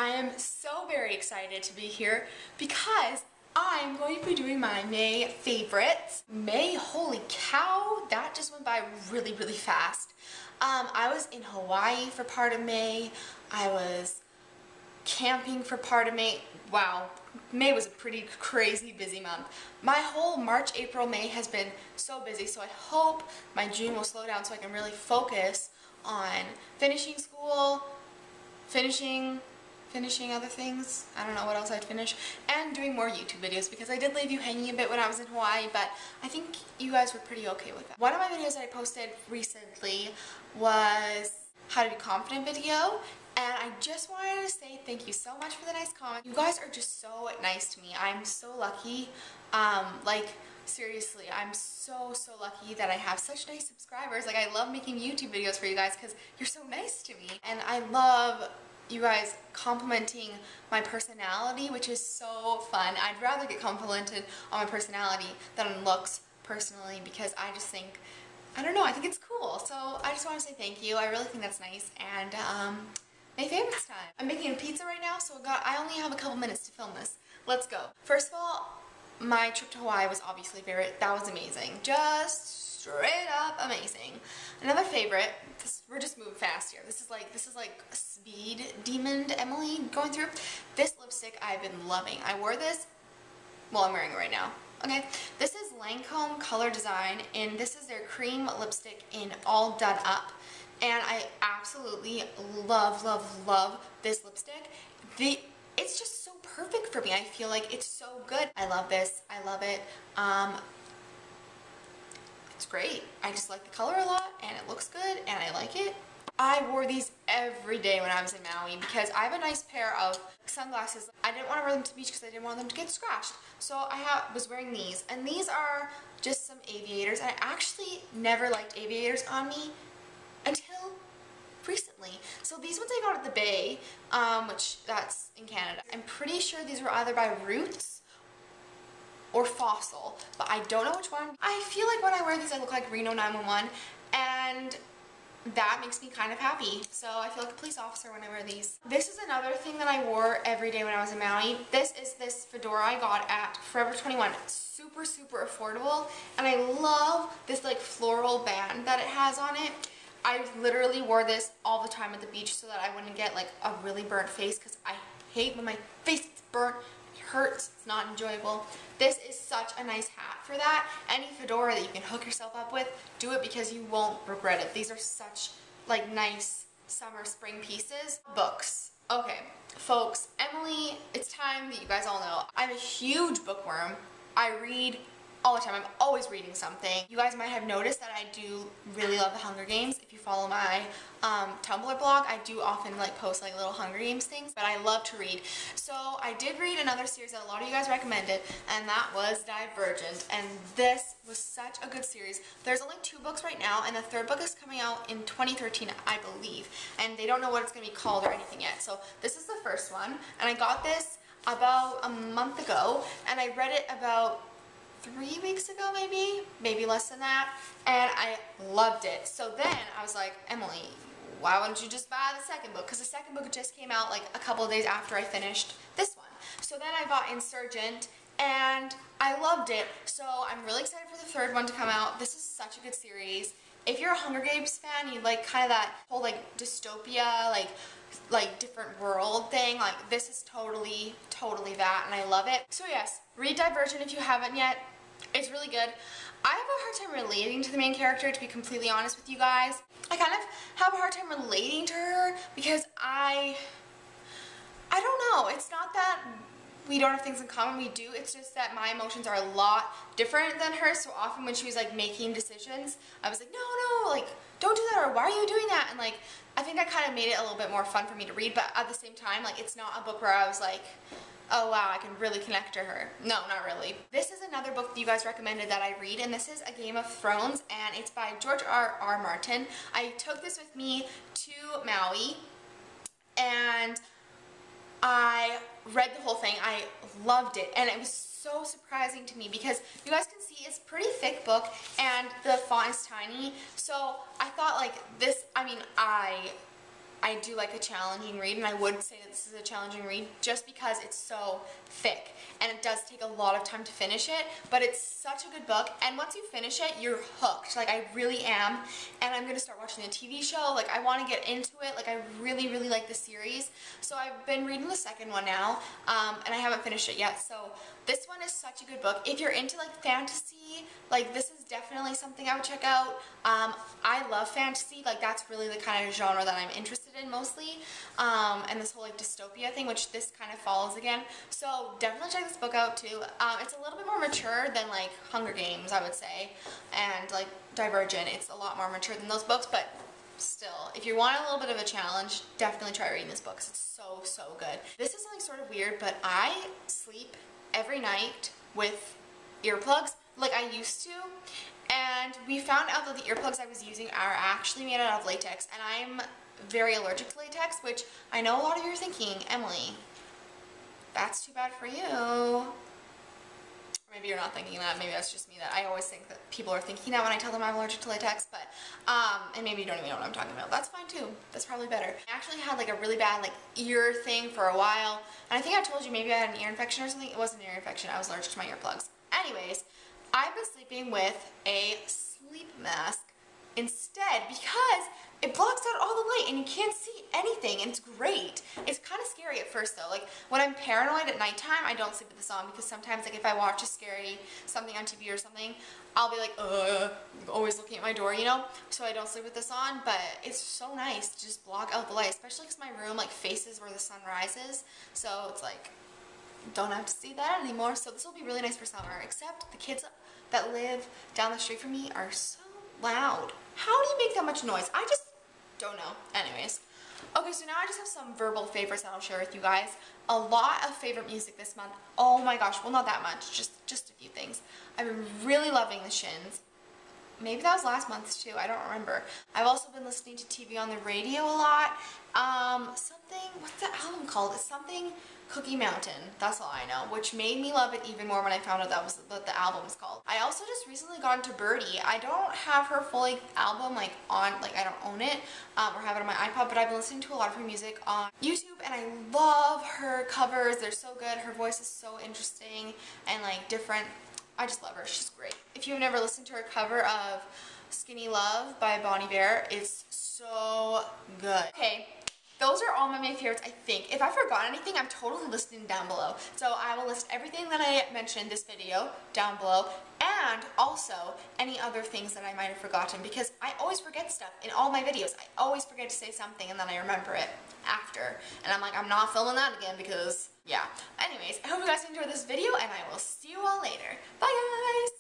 I am so very excited to be here because I'm going to be doing my May favorites. May, holy cow, that just went by really, really fast. I was in Hawaii for part of May. I was camping for part of May. Wow, May was a pretty crazy busy month. My whole March, April, May has been so busy, so I hope my June will slow down so I can really focus on finishing school, finishing other things. I don't know what else I'd finish, and doing more YouTube videos because I did leave you hanging a bit when I was in Hawaii, but I think you guys were pretty okay with that. One of my videos that I posted recently was how to be confident video, and I just wanted to say thank you so much for the nice comment. You guys are just so nice to me. I'm so lucky. Like, seriously, I'm so lucky that I have such nice subscribers. Like, I love making YouTube videos for you guys because you're so nice to me, and I love you guys complimenting my personality, which is so fun. I'd rather get complimented on my personality than on looks personally, because I just think, I don't know, I think it's cool. So I just want to say thank you. I really think that's nice. And May favorites time. I'm making a pizza right now, so I only have a couple minutes to film this. Let's go. First of all, my trip to Hawaii was obviously favorite. That was amazing. Just straight up amazing. Another favorite, we're just moving fast here. This is like a speed demon Emilie going through. This lipstick I've been loving. I wore this, well, I'm wearing it right now. Okay, this is Lancome Color Design, and this is their cream lipstick in All Done Up. And I absolutely love this lipstick. It's just so perfect for me. I feel like it's so good. I love this. I love it. It's great. I just like the color a lot, and it looks good, and I like it. I wore these every day when I was in Maui because I have a nice pair of sunglasses. I didn't want to wear them to the beach because I didn't want them to get scratched. So I was wearing these, and these are just some Aviators. And I actually never liked Aviators on me until recently. So these ones I got at the Bay, which that's in Canada. I'm pretty sure these were either by Roots or Fossil, but I don't know which one. I feel like when I wear these I look like Reno 911, and that makes me kind of happy. So I feel like a police officer when I wear these. This is another thing that I wore every day when I was in Maui. This is this fedora I got at Forever 21. Super affordable, and I love this like floral band that it has on it. I literally wore this all the time at the beach so that I wouldn't get like a really burnt face, because I hate when my face gets burnt. It hurts. It's not enjoyable. This is such a nice hat for that. Any fedora that you can hook yourself up with, do it because you won't regret it. These are such like nice summer spring pieces. Books. Okay, folks, Emilie, it's time that you guys all know. I'm a huge bookworm. I read all the time. I'm always reading something. You guys might have noticed that I do really love the Hunger Games. If you follow my Tumblr blog, I do often like post like little Hunger Games things, but I love to read. So I did read another series that a lot of you guys recommended, and that was Divergent, and this was such a good series. There's only 2 books right now, and the 3rd book is coming out in 2013, I believe, and they don't know what it's going to be called or anything yet. So this is the first one, and I got this about a month ago, and I read it about 3 weeks ago, maybe less than that, and I loved it. So then I was like, Emilie, why wouldn't you just buy the 2nd book? Because the 2nd book just came out like a couple of days after I finished this one. So then I bought Insurgent, and I loved it. So I'm really excited for the 3rd one to come out. This is such a good series. If you're a Hunger Games fan, you like kind of that whole like dystopia, like different world thing, like this is totally that, and I love it. So yes, read Divergent if you haven't yet. It's really good. I have a hard time relating to the main character, to be completely honest with you guys. I kind of have a hard time relating to her because I don't know. It's not that we don't have things in common, we do. It's just that my emotions are a lot different than hers. So often when she was like making decisions, I was like, no, like don't do that, or why are you doing that? And like, I think that kind of made it a little bit more fun for me to read, but at the same time, like it's not a book where I was like, oh wow, I can really connect to her. No, not really. This is another book that you guys recommended that I read, and this is A Game of Thrones, and it's by George R.R. Martin. I took this with me to Maui, and I read the whole thing. I loved it, and it was so surprising to me because you guys can see it's a pretty thick book, and the font is tiny, so I thought like this, I mean, I I do like a challenging read, and I would say that this is a challenging read just because it's so thick, and it does take a lot of time to finish it, but it's such a good book, and once you finish it, you're hooked. Like, I really am, and I'm gonna start watching the TV show. Like, I want to get into it. Like, I really, really like the series, so I've been reading the second one now, and I haven't finished it yet, so this one is such a good book. If you're into, like, fantasy, like, this is definitely something I would check out. I love fantasy. Like, that's really the kind of genre that I'm interested in mostly, and this whole, like, dystopia thing, which this kind of follows again. So definitely check this book out too. It's a little bit more mature than, like, Hunger Games, I would say, and, like, Divergent. It's a lot more mature than those books, but still, if you want a little bit of a challenge, definitely try reading this book because it's so, so good. This is something sort of weird, but I sleep every night with earplugs, like I used to, and we found out that the earplugs I was using are actually made out of latex, and I'm very allergic to latex, which I know a lot of you are thinking, Emily, that's too bad for you. Or maybe you're not thinking that, maybe that's just me, that I always think that people are thinking that when I tell them I'm allergic to latex, but, and maybe you don't even know what I'm talking about. That's fine too. That's probably better. I actually had like a really bad like ear thing for a while, and I think I told you maybe I had an ear infection or something. It wasn't an ear infection, I was allergic to my earplugs. Anyways, I've been sleeping with a sleep mask instead because it blocks out all the light and you can't see anything, and it's great. It's kind of scary at first though. Like, when I'm paranoid at nighttime, I don't sleep with this on because sometimes, like, if I watch a scary something on TV or something, I'll be like, always looking at my door, you know? So I don't sleep with this on, but it's so nice to just block out the light, especially because my room, like, faces where the sun rises, so it's like, don't have to see that anymore. So this will be really nice for summer, except the kids that live down the street from me are so loud. How do you make that much noise? I just don't know. Anyways. Okay, so now I just have some verbal favorites that I'll share with you guys. A lot of favorite music this month. Oh my gosh, well, not that much, just a few things. I've been really loving the Shins. Maybe that was last month's too, I don't remember. I've also been listening to TV on the radio a lot. What's that album called? It's something Cookie Mountain, that's all I know, which made me love it even more when I found out that was what the album's called. I also just recently got into Birdy. I don't have her full album like on, like I don't own it or have it on my iPod, but I've been listening to a lot of her music on YouTube, and I love her covers. They're so good. Her voice is so interesting and like different. I just love her. She's great. If you've never listened to her cover of Skinny Love by Bon Iver, it's so good. Okay, those are all my main favorites, I think. If I forgot anything, I'm totally listing down below. So I will list everything that I mentioned in this video down below, and also any other things that I might have forgotten, because I always forget stuff in all my videos. I always forget to say something and then I remember it after. And I'm like, I'm not filming that again because, yeah. Anyways, I hope you guys enjoyed this video, and I will see